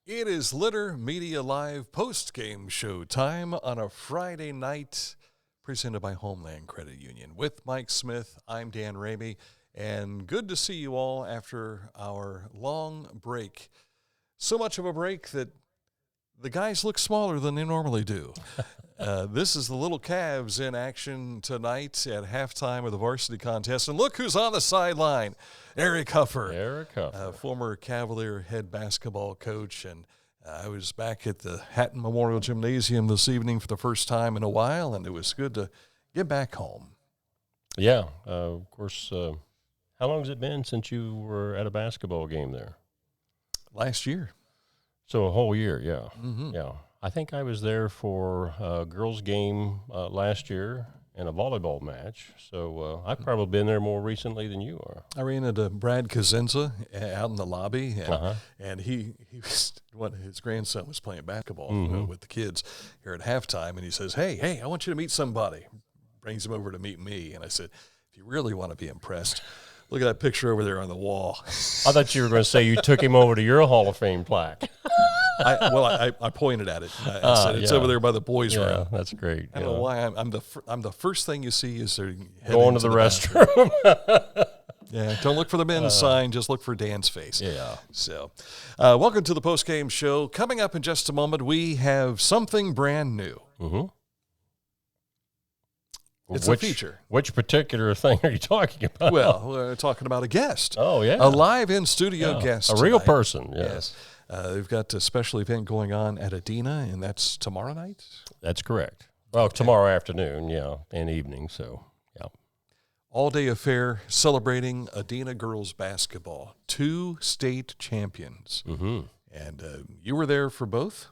It is Litter Media Live post-game show time on a Friday night, presented by Homeland Credit Union. With Mike Smith, I'm Dan Ramey, and good to see you all after our long break. So much of a break that the guys look smaller than they normally do. This is the Little Cavs in action tonight at halftime of the varsity contest. And look who's on the sideline, Eric Huffer. Former Cavalier head basketball coach. And I was back at the Hatton Memorial Gymnasium this evening for the first time in a while, and it was good to get back home. Yeah, of course. How long has it been since you were at a basketball game there? Last year. So a whole year, yeah. Mm-hmm. Yeah. I think I was there for a girls' game last year and a volleyball match. So I've probably been there more recently than you are. I ran into Brad Kazenza out in the lobby, and he was, his grandson was playing basketball with the kids here at halftime, and he says, hey, I want you to meet somebody. Brings him over to meet me, and I said, if you really want to be impressed, look at that picture over there on the wall. I thought you were going to say you took him over to your Hall of Fame plaque. I pointed at it. I said it's over there by the boys' room. Yeah, that's great. I don't know why I'm the first thing you see is they're going to the restroom. Yeah, don't look for the men's sign, just look for Dan's face. Yeah. So, welcome to the post-game show. Coming up in just a moment, we have something brand new. Mm-hmm. It's a feature. Which particular thing are you talking about? Well, we're talking about a guest. Oh, yeah. A live in-studio guest. A real tonight. person, yes. We've got a special event going on at Adena, and that's tomorrow night? That's correct. Well, tomorrow afternoon, and evening, so, yeah. All-day affair celebrating Adena Girls Basketball, 2 state champions. Mm-hmm. And you were there for both?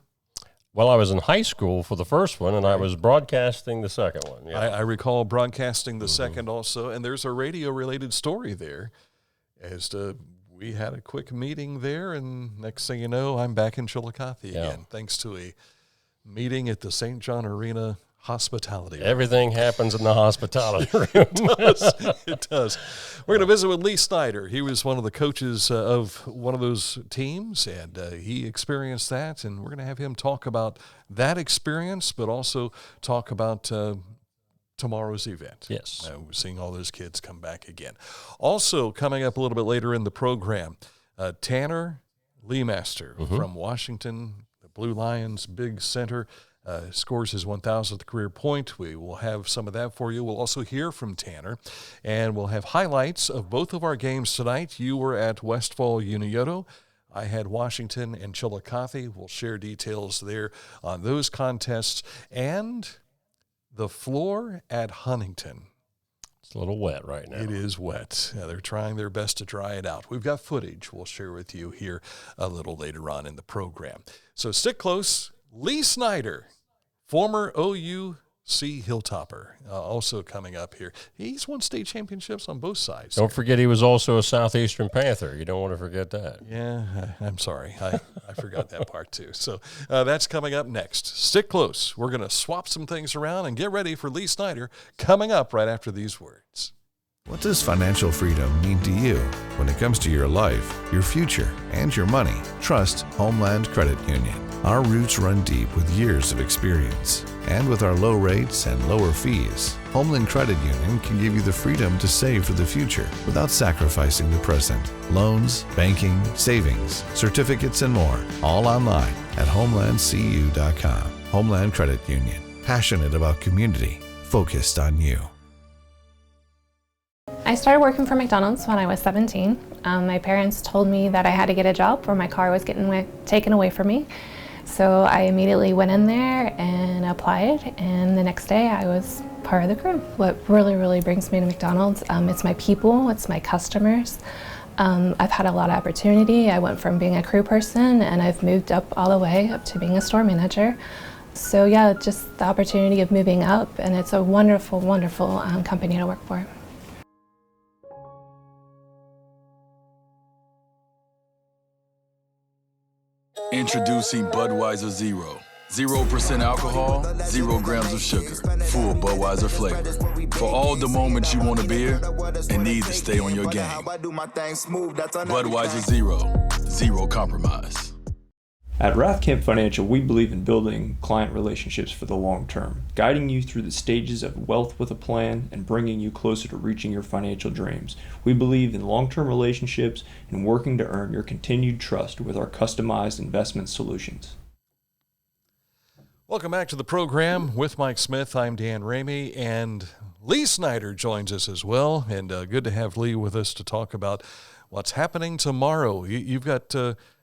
Well, I was in high school for the first one, and I was broadcasting the second one. Yeah. I recall broadcasting the second also, and there's a radio-related story there as to we had a quick meeting there, and next thing you know, I'm back in Chillicothe again, thanks to a meeting at the St. John Arena hospitality room. Everything happens in the hospitality room. It does. We're going to visit with Lee Snyder. He was one of the coaches of one of those teams, and he experienced that, and we're going to have him talk about that experience, but also talk about tomorrow's event. Yes. We're seeing all those kids come back again. Also, coming up a little bit later in the program, Tanner Lemaster from Washington, the Blue Lions, big center, scores his 1,000th career point. We will have some of that for you. We'll also hear from Tanner, and we'll have highlights of both of our games tonight. You were at Westfall-Unioto. I had Washington and Chillicothe. We'll share details there on those contests. And the floor at Huntington. It's a little wet right now. It is wet. They're trying their best to dry it out. We've got footage we'll share with you here a little later on in the program. So stick close. Lee Snyder, former OUC Hilltopper, also coming up here. He's won state championships on both sides. Don't forget he was also a Southeastern Panther. You don't want to forget that. Yeah, I'm sorry. I forgot that part too. So that's coming up next. Stick close. We're going to swap some things around and get ready for Lee Snyder coming up right after these words. What does financial freedom mean to you when it comes to your life, your future, and your money? Trust Homeland Credit Union. Our roots run deep with years of experience. And with our low rates and lower fees, Homeland Credit Union can give you the freedom to save for the future without sacrificing the present. Loans, banking, savings, certificates, and more, all online at homelandcu.com. Homeland Credit Union. Passionate about community, focused on you. I started working for McDonald's when I was 17. My parents told me that I had to get a job or my car was getting taken away from me. So I immediately went in there and applied, and the next day I was part of the crew. What really brings me to McDonald's, it's my people, it's my customers. I've had a lot of opportunity. I went from being a crew person and I've moved up all the way up to being a store manager. So yeah, just the opportunity of moving up, and it's a wonderful company to work for. Introducing Budweiser Zero. 0% alcohol, 0 grams of sugar. Full Budweiser flavor. For all the moments you want a beer and need to stay on your game. Budweiser Zero. Zero compromise. At Rathkamp Financial, we believe in building client relationships for the long term, guiding you through the stages of wealth with a plan and bringing you closer to reaching your financial dreams. We believe in long-term relationships and working to earn your continued trust with our customized investment solutions. Welcome back to the program with Mike Smith. I'm Dan Ramey, and Lee Snyder joins us as well. And good to have Lee with us to talk about what's happening tomorrow. You've got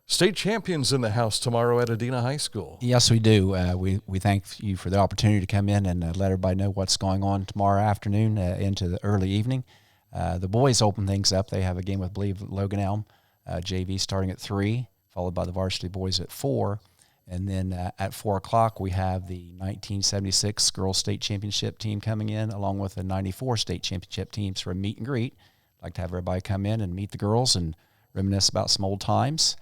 state champions in the house tomorrow at Adena High School. Yes, we do. We thank you for the opportunity to come in and let everybody know what's going on tomorrow afternoon into the early evening. The boys open things up. They have a game with, I believe, Logan Elm, JV starting at 3, followed by the varsity boys at 4. And then at 4 o'clock, we have the 1976 Girls State Championship team coming in, along with the 94 State Championship teams for a meet and greet. I'd like to have everybody come in and meet the girls and reminisce about some old times.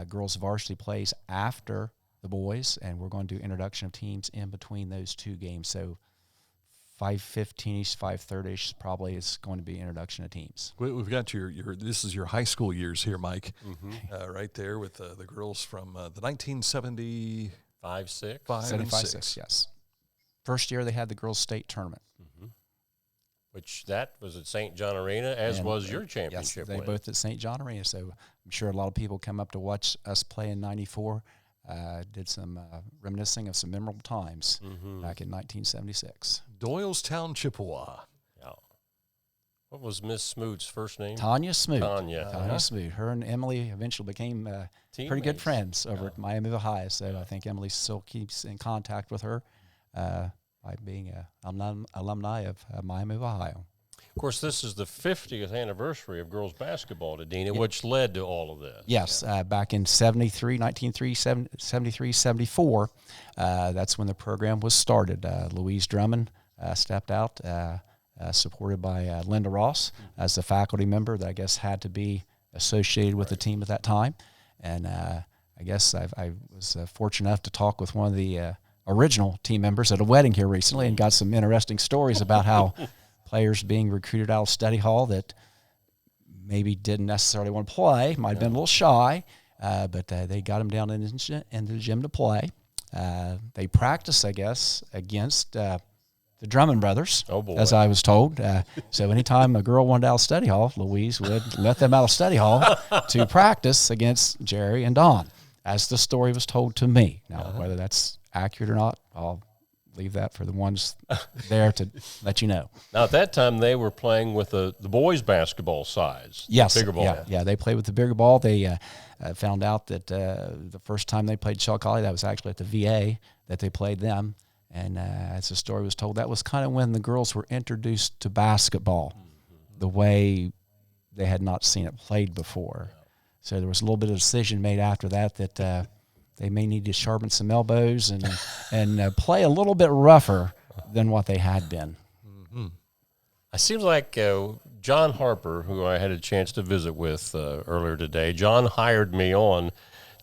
Girls varsity plays after the boys, and we're going to do introduction of teams in between those two games. So 5:15ish, 5:30ish probably is going to be introduction of teams. We've got your this is your high school years here, Mike, right there with the girls from the 1975, 75-6, yes. First year they had the girls' state tournament. Which that was at St. John Arena, as was your championship. Yes, they win. both at St. John Arena. So I'm sure a lot of people come up to watch us play in '94. Did some reminiscing of some memorable times back in 1976. Doylestown, Chippewa. Yeah. What was Miss Smoot's first name? Tanya Smoot. Tanya. Smoot. Her and Emily eventually became pretty good friends over at Miami of Ohio. So I think Emily still keeps in contact with her by being an alumni of Miami of Ohio. Of course, this is the 50th anniversary of girls basketball at Adena, which led to all of this. Yes, back in 1973, 74, that's when the program was started. Louise Drummond stepped out, supported by Linda Ross as the faculty member that I guess had to be associated with the team at that time. And I guess I was fortunate enough to talk with one of the original team members at a wedding here recently and got some interesting stories about how players being recruited out of study hall that maybe didn't necessarily want to play, might have been a little shy, but they got them down into the gym to play. They practiced, I guess, against the Drummond brothers, as I was told. So anytime a girl wanted out of study hall, Louise would let them out of study hall to practice against Jerry and Don, as the story was told to me. Now, whether that's accurate or not, I'll leave that for the ones there to let you know. Now, at that time, they were playing with the boys' basketball size. Yes. Bigger ball. Yeah, they played with the bigger ball. They found out that the first time they played Chillicothe, that was actually at the VA that they played them. And as the story was told, that was kind of when the girls were introduced to basketball, the way they had not seen it played before. So there was a little bit of decision made after that they may need to sharpen some elbows and play a little bit rougher than what they had been. It seems like John Harper, who I had a chance to visit with earlier today, John hired me on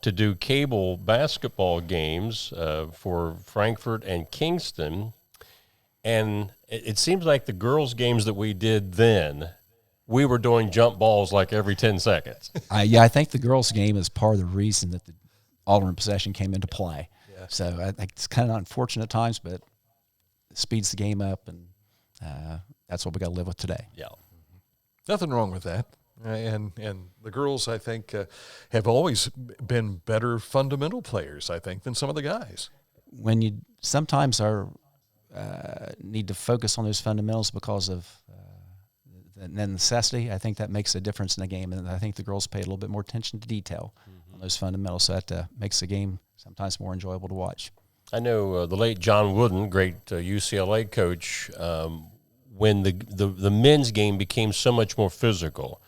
to do cable basketball games for Frankfort and Kingston. And it seems like the girls' games that we did then, we were doing jump balls like every 10 seconds. I think the girls' game is part of the reason that the alternate possession came into play. Yeah. So I think it's kind of unfortunate at times, but it speeds the game up, and that's what we got to live with today. Yeah. Nothing wrong with that. And the girls, I think, have always been better fundamental players, I think, than some of the guys. When you sometimes need to focus on those fundamentals because of the necessity, I think that makes a difference in the game. And I think the girls pay a little bit more attention to detail on those fundamentals. So that makes the game sometimes more enjoyable to watch. I know the late John Wooden, great UCLA coach, when the men's game became so much more physical,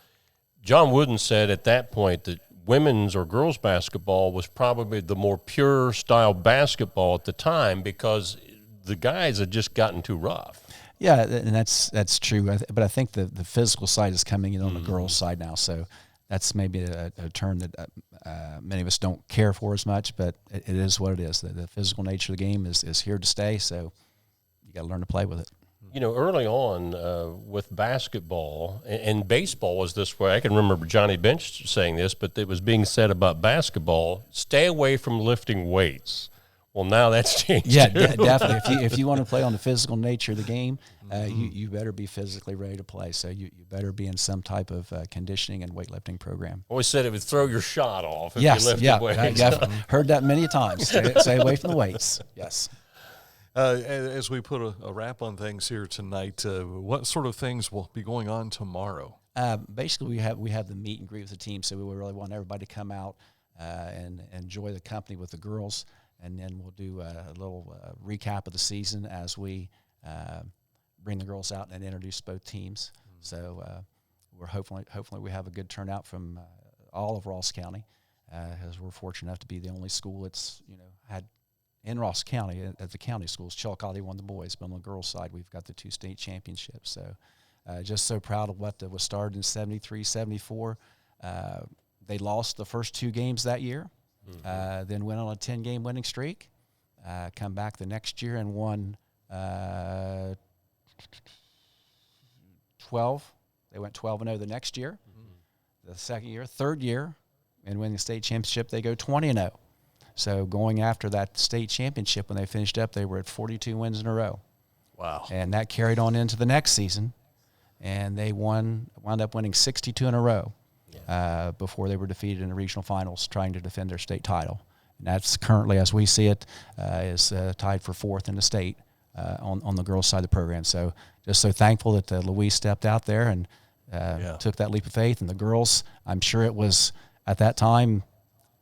John Wooden said at that point that women's or girls basketball was probably the more pure style basketball at the time because the guys had just gotten too rough. Yeah, and that's true. But I think the physical side is coming in on the girls' side now. So that's maybe a term that many of us don't care for as much, but it is what it is. The physical nature of the game is here to stay, so you got to learn to play with it. You know, early on with basketball and baseball was this way. I can remember Johnny Bench saying this, but it was being said about basketball, stay away from lifting weights. Well, now that's changed. Yeah, definitely. If you want to play on the physical nature of the game, you better be physically ready to play. So you better be in some type of conditioning and weightlifting program. Always said it would throw your shot off if you lifted weights. I've heard that many times. Stay away from the weights. Yes. As we put a wrap on things here tonight, what sort of things will be going on tomorrow? Basically, we have the meet and greet with the team, so we really want everybody to come out and enjoy the company with the girls, and then we'll do a little recap of the season as we bring the girls out and introduce both teams. So we're hopefully we have a good turnout from all of Ross County, as we're fortunate enough to be the only school that's had. In Ross County, at the county schools, Chillicothe won the boys, but on the girls' side, we've got the 2 state championships. So just so proud of what was started in 73, 74. They lost the first 2 games that year, then went on a 10-game winning streak, come back the next year and won 12. They went 12-0 the next year. The second year, third year, and winning the state championship, they go 20-0. So going after that state championship, when they finished up, they were at 42 wins in a row. Wow. And that carried on into the next season, and they wound up winning 62 in a row before they were defeated in the regional finals trying to defend their state title. And that's currently, as we see it, is tied for 4th in the state on the girls' side of the program. So just so thankful that Louise stepped out there and took that leap of faith. And the girls, I'm sure it was at that time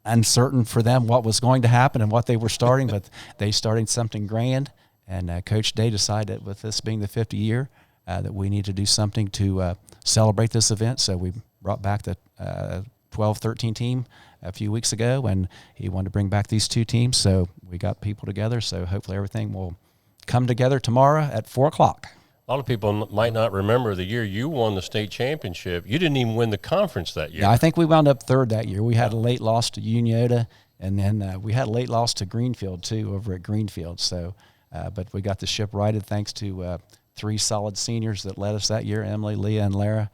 uncertain for them what was going to happen and what they were starting, but they started something grand. And Coach Day decided, with this being the 50th year, that we need to do something to celebrate this event. So we brought back the 12-13 team a few weeks ago, and he wanted to bring back these 2 teams. So we got people together. So hopefully everything will come together tomorrow at 4 o'clock. A lot of people might not remember the year you won the state championship. You didn't even win the conference that year. Yeah, I think we wound up 3rd that year. We had a late loss to Unioto, and then we had a late loss to Greenfield, too, over at Greenfield. So, but we got the ship righted thanks to 3 solid seniors that led us that year, Emily, Leah, and Lara.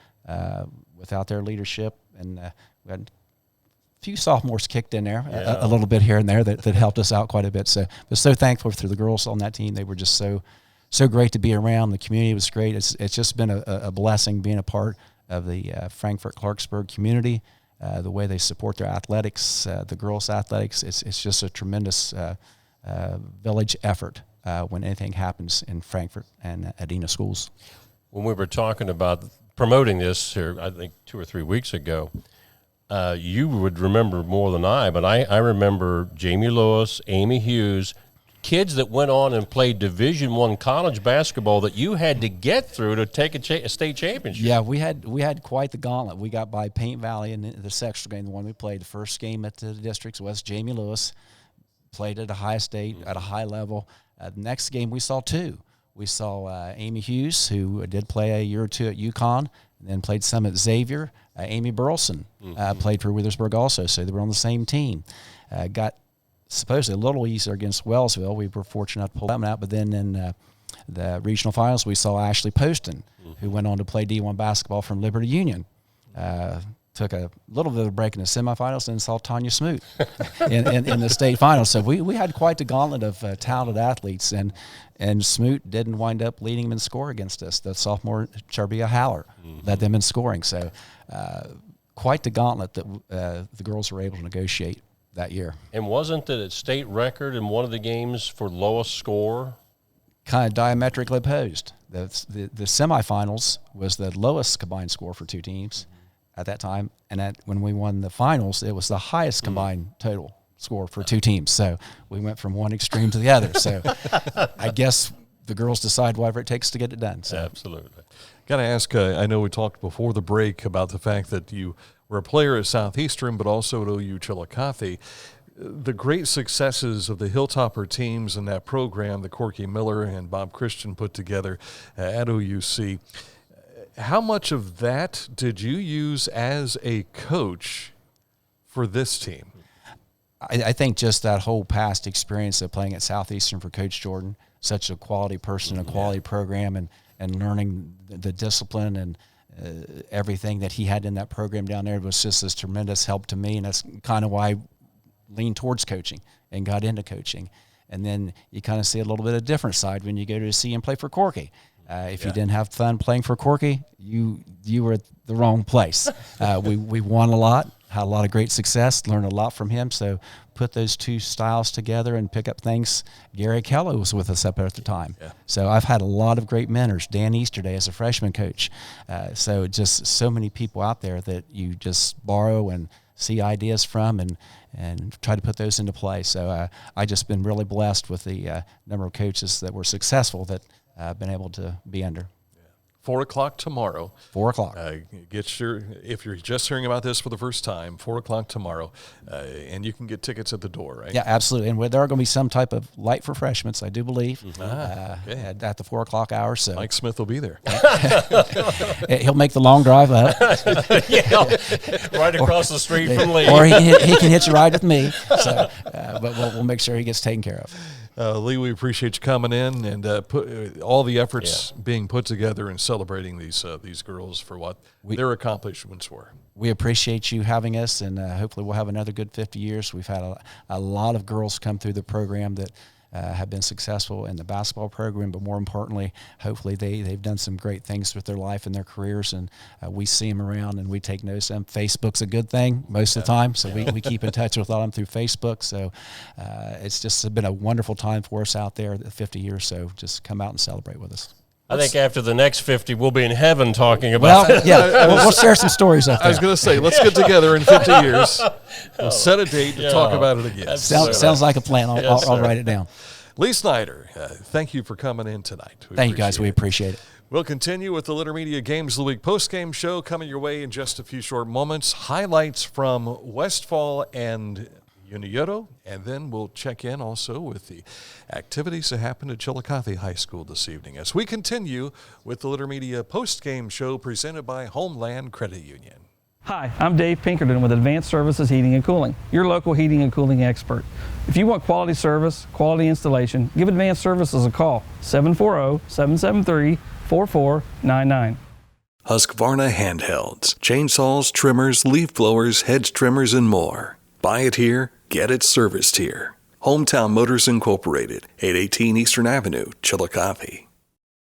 Without their leadership, and we had a few sophomores kicked in there, a little bit here and there that helped us out quite a bit. So we're so thankful for the girls on that team. They were just so great to be around. The community was great. It's just been a blessing being a part of the Frankfort-Clarksburg community, the way they support their athletics, the girls' athletics. It's just a tremendous village effort when anything happens in Frankfort and Adena schools. When we were talking about promoting this here, I think 2 or 3 weeks ago, you would remember more than I, but I remember Jamie Lewis, Amy Hughes, kids that went on and played Division I college basketball that you had to get through to take a state championship. Yeah, we had quite the gauntlet. We got by Paint Valley in the sectional game, the one we played. The first game at the districts was Jamie Lewis, played at a high state, at a high level. The next game we saw 2. We saw Amy Hughes, who did play a year or 2 at UConn, and then played some at Xavier. Amy Burleson played for Withersburg also, so they were on the same team. Got supposedly a little easier against Wellsville. We were fortunate enough to pull them out, but then in the regional finals, we saw Ashley Poston, who went on to play D1 basketball from Liberty Union. Took a little bit of a break in the semifinals and saw Tanya Smoot in the state finals. So we had quite the gauntlet of talented athletes, and Smoot didn't wind up leading them in score against us. The sophomore Charbia Haller led them in scoring. So quite the gauntlet that the girls were able to negotiate that year. And wasn't it a state record in one of the games for lowest score? Kind of diametrically opposed. The semifinals was the lowest combined score for 2 teams at that time, and when we won the finals, it was the highest combined total score for 2 teams. So we went from one extreme to the other. So I guess the girls decide whatever it takes to get it done. So. Absolutely. Got to ask, I know we talked before the break about the fact that you were a player at Southeastern, but also at OU Chillicothe. The great successes of the Hilltopper teams in that program that Corky Miller and Bob Christian put together at OUC, how much of that did you use as a coach for this team? I think just that whole past experience of playing at Southeastern for Coach Jordan, such a quality person, a quality program, and and learning the discipline and everything that he had in that program down there was just this tremendous help to me, and that's kind of why I leaned towards coaching and got into coaching. And then you kind of see a little bit of a different side when you go to see him play for Corky. If you didn't have fun playing for Corky, you were at the wrong place. We won a lot, had a lot of great success, learned a lot from him. So put those two styles together and pick up things. Gary Kelly was with us up at the time. Yeah. So I've had a lot of great mentors. Dan Easterday as a freshman coach. So just so many people out there that you just borrow and see ideas from and try to put those into play. So I just been really blessed with the number of coaches that were successful that I've been able to be under. 4 o'clock tomorrow. 4 o'clock. If you're just hearing about this for the first time, 4 o'clock tomorrow, and you can get tickets at the door, right? Yeah, absolutely. And there are going to be some type of light refreshments, I do believe, at the 4 o'clock hour. So Mike Smith will be there. He'll make the long drive up. Right across the street from Lee. Or he can hitch a ride with me. So, but we'll make sure he gets taken care of. Lee, we appreciate you coming in and put all the efforts being put together and celebrating these girls for what their accomplishments were. We appreciate you having us, and hopefully we'll have another good 50 years. We've had a lot of girls come through the program that have been successful in the basketball program, but more importantly, hopefully they've done some great things with their life and their careers, and we see them around and we take notice of them. Facebook's a good thing most of the time, so we keep in touch with all of them through Facebook. So it's just been a wonderful time for us out there, 50 years, so just come out and celebrate with us. I think after the next 50, we'll be in heaven talking about it. We'll share some stories up there. I was going to say, let's get together in 50 years. We'll set a date to talk about it again. Sounds like a plan. I'll write it down. Lee Snyder, thank you for coming in tonight. Thank you, guys. We appreciate it. We'll continue with the Litter Media Games of the Week post-game show coming your way in just a few short moments. Highlights from Westfall and Unioto, and then we'll check in also with the activities that happened at Chillicothe High School this evening as we continue with the Litter Media post-game show presented by Homeland Credit Union. Hi, I'm Dave Pinkerton with Advanced Services Heating and Cooling, your local heating and cooling expert. If you want quality service, quality installation, give Advanced Services a call, 740-773-4499. Husqvarna handhelds, chainsaws, trimmers, leaf blowers, hedge trimmers, and more. Buy it here, get it serviced here. Hometown Motors Incorporated, 818 Eastern Avenue, Chillicothe.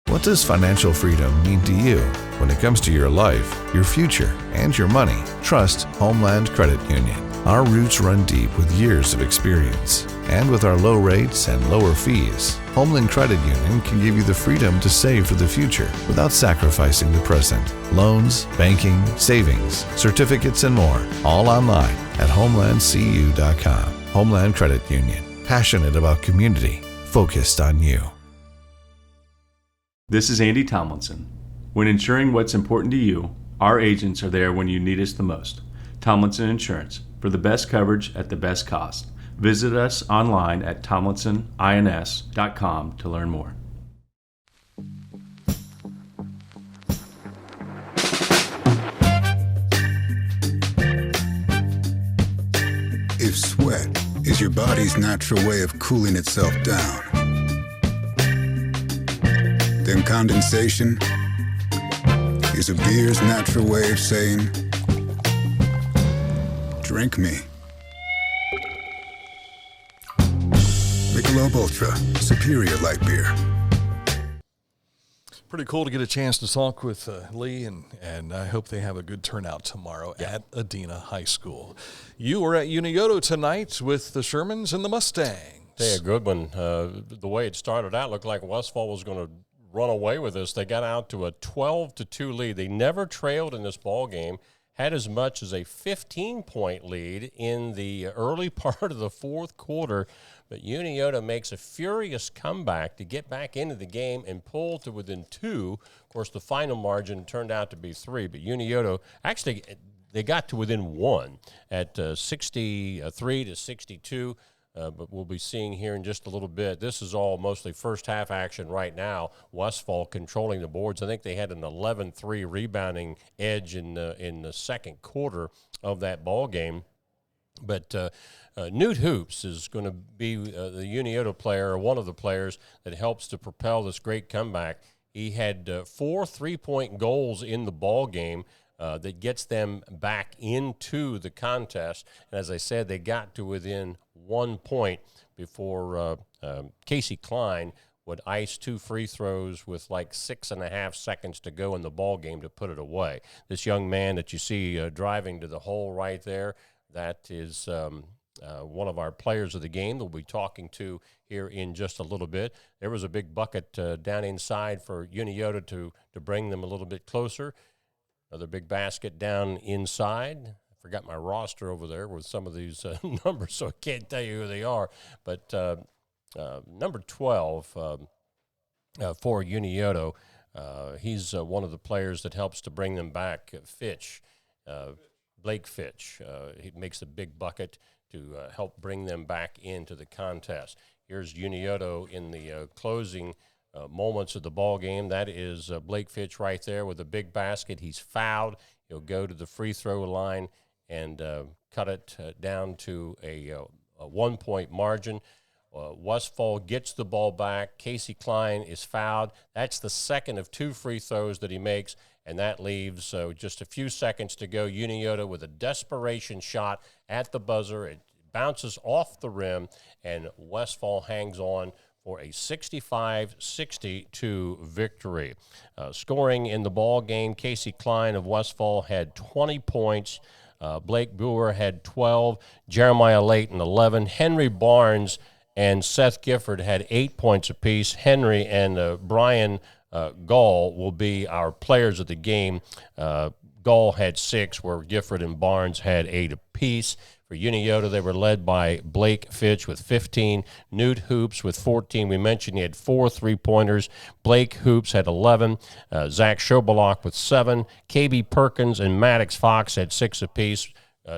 What does financial freedom mean to you? When it comes to your life, your future, and your money, trust Homeland Credit Union. Our roots run deep with years of experience. And with our low rates and lower fees, Homeland Credit Union can give you the freedom to save for the future without sacrificing the present. Loans, banking, savings, certificates, and more, all online at homelandcu.com. Homeland Credit Union, passionate about community, focused on you. This is Andy Tomlinson. When ensuring what's important to you, our agents are there when you need us the most. Tomlinson Insurance, for the best coverage at the best cost. Visit us online at tomlinsonins.com to learn more. If sweat is your body's natural way of cooling itself down, then condensation is a beer's natural way of saying, drink me. Michelob Ultra, superior light beer. Pretty cool to get a chance to talk with Lee, and I hope they have a good turnout tomorrow at Adena High School. You were at Unioto tonight with the Shermans and the Mustangs. Hey, a good one. The way it started out looked like Westfall was going to run away with this. They got out to a 12-2 lead. They never trailed in this ball game. Had as much as a 15-point lead in the early part of the fourth quarter, but Unioto makes a furious comeback to get back into the game and pull to within 2. Of course, the final margin turned out to be 3, but Unioto actually they got to within 1 at 63-62. But we'll be seeing here in just a little bit. This is all mostly first half action right now. Westfall controlling the boards. I think they had an 11-3 rebounding edge in the second quarter of that ball game. But Newt Hoops is going to be the Unioto player, or one of the players that helps to propel this great comeback. He had 4 3-point goals in the ball game that gets them back into the contest. And as I said, they got to within 1 point before Casey Klein would ice 2 free throws with like 6.5 seconds to go in the ball game to put it away. This young man that you see driving to the hole right there, that is one of our players of the game that we'll be talking to here in just a little bit. There was a big bucket down inside for Unioto to bring them a little bit closer. Another big basket down inside. I forgot my roster over there with some of these numbers, so I can't tell you who they are. But number 12 for Unioto, he's one of the players that helps to bring them back. Blake Fitch. He makes a big bucket to help bring them back into the contest. Here's Unioto in the closing moments of the ball game. That is Blake Fitch right there with a big basket. He's fouled. He'll go to the free throw line and cut it down to a 1-point margin. Westfall gets the ball back. Casey Klein is fouled. That's the second of 2 free throws that he makes, and that leaves just a few seconds to go. Unioto with a desperation shot at the buzzer. It bounces off the rim, and Westfall hangs on for a 65-62 victory. Scoring in the ball game, Casey Klein of Westfall had 20 points. Blake Brewer had 12. Jeremiah Layton, 11. Henry Barnes and Seth Gifford had 8 points apiece. Henry and Brian Gall will be our players of the game. Gall had 6, where Gifford and Barnes had 8 apiece. For Unioto, they were led by Blake Fitch with 15, Newt Hoops with 14. We mentioned he had 4 3-pointers. Blake Hoops had 11, Zach Schobelach with 7, KB Perkins and Maddox Fox had 6 apiece.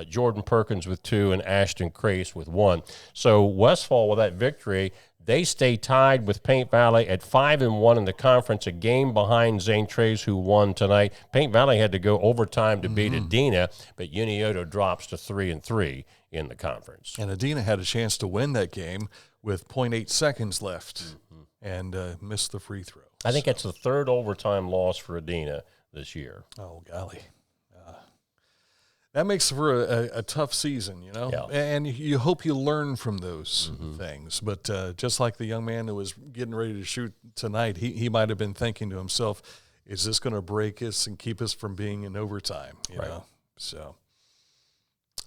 Jordan Perkins with 2, and Ashton Crace with 1. So Westfall, with that victory, they stay tied with Paint Valley at 5-1 in the conference, a game behind St. Trey's, who won tonight. Paint Valley had to go overtime to beat Adena, but Unioto drops to 3-3 in the conference. And Adena had a chance to win that game with 0.8 seconds left and missed the free throw. I think that's the 3rd overtime loss for Adena this year. Oh, golly. That makes for a tough season, you know, and you hope you learn from those things. But just like the young man who was getting ready to shoot tonight, he might have been thinking to himself, is this going to break us and keep us from being in overtime, you know? So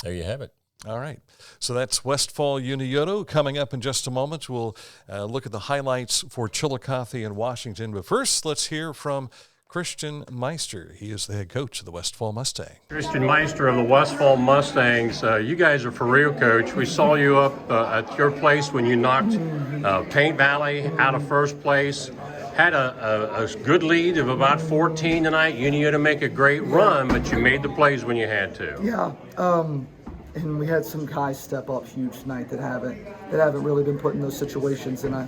there you have it. All right. So that's Westfall-Unioto. Coming up in just a moment, we'll look at the highlights for Chillicothe and Washington. But first, let's hear from Christian Meister. He is the head coach of the Westfall Mustangs. Christian Meister of the Westfall Mustangs. You guys are for real, Coach. We saw you up at your place when you knocked Paint Valley out of first place. Had a good lead of about 14 tonight. You needed to make a great run, but you made the plays when you had to. Yeah, and we had some guys step up huge tonight that haven't really been put in those situations, and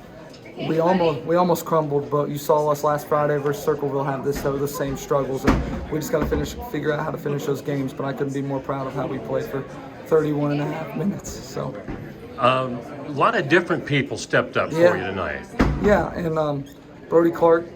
we almost crumbled, but you saw us last Friday versus Circleville have the same struggles, and we just got to figure out how to finish those games. But I couldn't be more proud of how we played for 31 and a half minutes. So a lot of different people stepped up for you tonight. Yeah, and Brody Clark,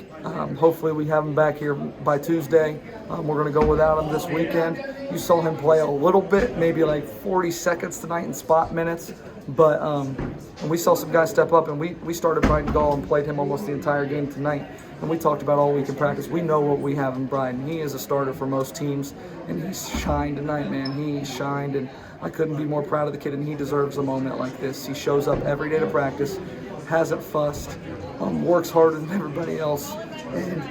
hopefully we have him back here by Tuesday. We're going to go without him this weekend. You saw him play a little bit, maybe like 40 seconds tonight in spot minutes. But and we saw some guys step up, and we started Bryden Gall and played him almost the entire game tonight. And we talked about all week in practice. We know what we have in Bryden. He is a starter for most teams, and he shined tonight, man. He shined, and I couldn't be more proud of the kid, and he deserves a moment like this. He shows up every day to practice, hasn't fussed, works harder than everybody else, and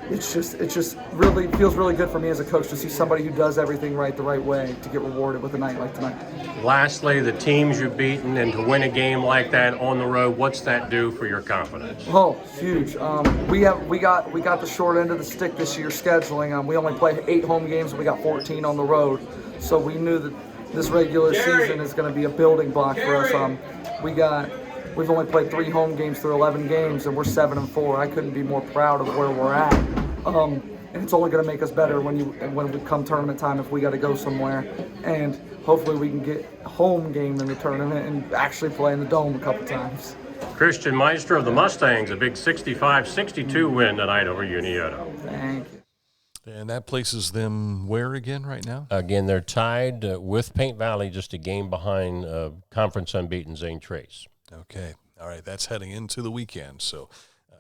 it just really feels really good for me as a coach to see somebody who does everything right the right way to get rewarded with a night like tonight. Lastly, the teams you've beaten, and to win a game like that on the road, what's that do for your confidence? Oh, huge. We got the short end of the stick this year scheduling. We only play 8 home games, and we got 14 on the road. So we knew that this regular season is going to be a building block for us. We've only played 3 home games through 11 games, and we're 7-4. I couldn't be more proud of where we're at. And it's only going to make us better when we come tournament time if we got to go somewhere. And hopefully we can get a home game in the tournament and actually play in the Dome a couple times. Christian Meister of the Mustangs, a big 65-62 win tonight over Unioto. Thank you. And that places them where again right now? Again, they're tied with Paint Valley, just a game behind conference unbeaten Zane Trace. Okay. All right. That's heading into the weekend. So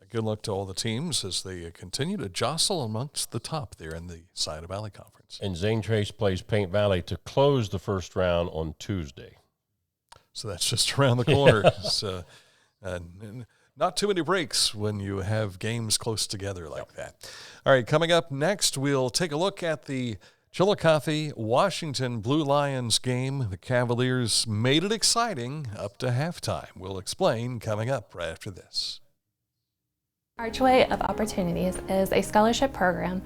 good luck to all the teams as they continue to jostle amongst the top there in the Syder Valley Conference. And Zane Trace plays Paint Valley to close the first round on Tuesday. So that's just around the corner. So, not too many breaks when you have games close together like that. All right, coming up next, we'll take a look at the Chillicothe-Washington Blue Lions game. The Cavaliers made it exciting up to halftime. We'll explain coming up right after this. Archway of Opportunities is a scholarship program.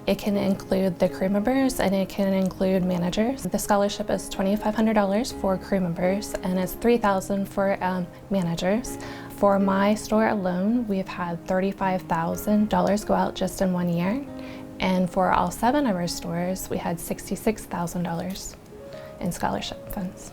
It can include the crew members and it can include managers. The scholarship is $2,500 for crew members and it's $3,000 for managers. For my store alone, we've had $35,000 go out just in 1 year. And for all 7 of our stores, we had $66,000 in scholarship funds.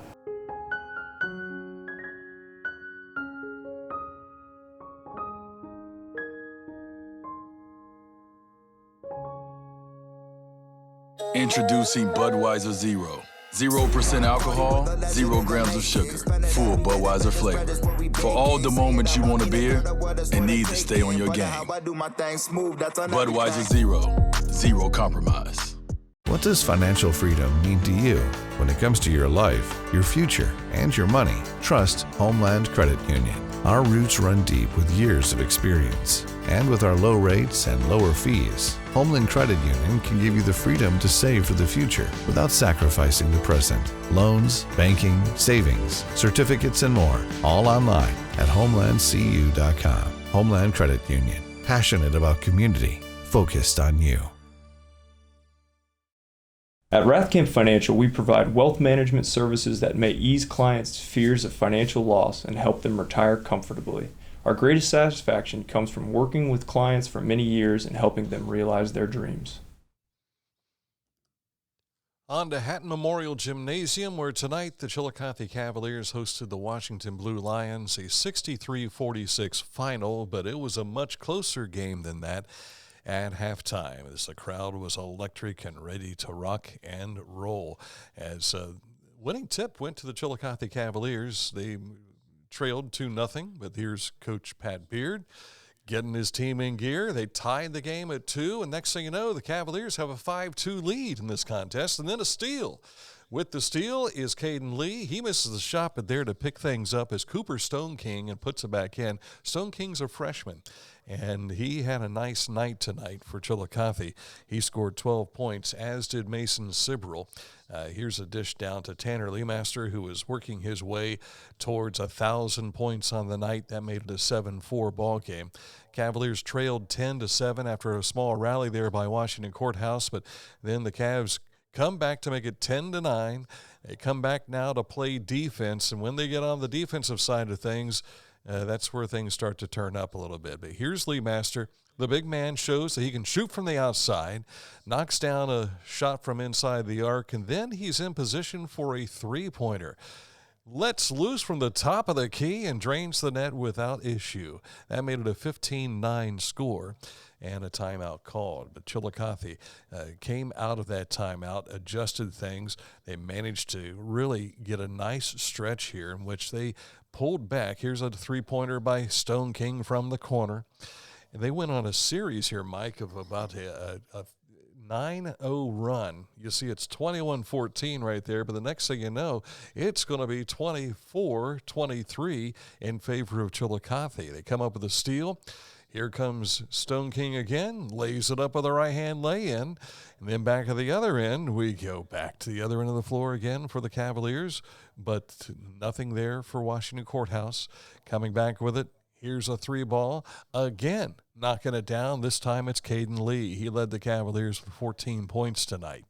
Introducing Budweiser Zero. 0% alcohol, 0 grams of sugar. Full Budweiser flavor. For all the moments you want a beer and need to stay on your game. Budweiser Zero. Zero compromise. What does financial freedom mean to you? When it comes to your life, your future, and your money, trust Homeland Credit Union. Our roots run deep with years of experience. And with our low rates and lower fees, Homeland Credit Union can give you the freedom to save for the future without sacrificing the present. Loans, banking, savings, certificates, and more, all online at homelandcu.com. Homeland Credit Union, passionate about community, focused on you. At Rathkamp Financial, we provide wealth management services that may ease clients' fears of financial loss and help them retire comfortably. Our greatest satisfaction comes from working with clients for many years and helping them realize their dreams. On to Hatton Memorial Gymnasium, where tonight the Chillicothe Cavaliers hosted the Washington Blue Lions, a 63-46 final, but it was a much closer game than that at halftime, as the crowd was electric and ready to rock and roll. As winning tip went to the Chillicothe Cavaliers, they trailed 2-0, but here's Coach Pat Beard getting his team in gear. They tied the game at 2, and next thing you know, the Cavaliers have a 5-2 lead in this contest, and then a steal. With the steal is Caden Lee. He misses the shot, but there to pick things up is Cooper Stone King and puts it back in. Stone King's a freshman, and he had a nice night tonight for Chillicothe. He scored 12 points, as did Mason Sibrel. Here's a dish down to Tanner Lemaster, who was working his way towards 1,000 points on the night. That made it a 7-4 ball game. Cavaliers trailed 10-7 after a small rally there by Washington Courthouse, but then the Cavs come back to make it 10-9. They come back now to play defense, and when they get on the defensive side of things, that's where things start to turn up a little bit. But here's Lee Master. The big man shows that he can shoot from the outside, knocks down a shot from inside the arc, and then he's in position for a three-pointer. Lets loose from the top of the key and drains the net without issue. That made it a 15-9 score and a timeout called. But Chillicothe came out of that timeout, adjusted things. They managed to really get a nice stretch here in which they pulled back. Here's a three-pointer by Stone King from the corner. And they went on a series here, Mike, of about a 9-0 run. You see it's 21-14 right there, but the next thing you know, it's going to be 24-23 in favor of Chillicothe. They come up with a steal. Here comes Stone King again, lays it up with a right-hand lay-in. And then back at the other end, we go back to the other end of the floor again for the Cavaliers, but nothing there for Washington Courthouse. Coming back with it, here's a three ball. Again, knocking it down. This time it's Caden Lee. He led the Cavaliers with 14 points tonight.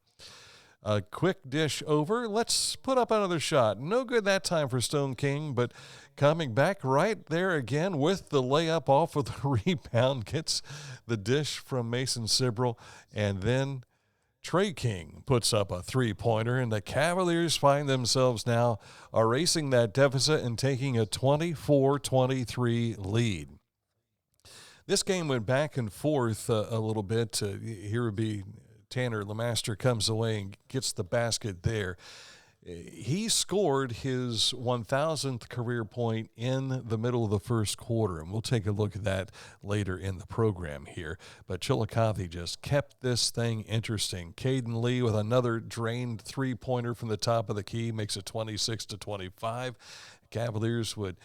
A quick dish over. Let's put up another shot. No good that time for Stone King, but coming back right there again with the layup off of the rebound. Gets the dish from Mason Sibrel, and then Trey King puts up a three-pointer, and the Cavaliers find themselves now erasing that deficit and taking a 24-23 lead. This game went back and forth a little bit. Here would be Tanner Lemaster comes away and gets the basket there. He scored his 1,000th career point in the middle of the first quarter, and we'll take a look at that later in the program here. But Chillicothe just kept this thing interesting. Caden Lee with another drained three-pointer from the top of the key makes it 26-25. Cavaliers would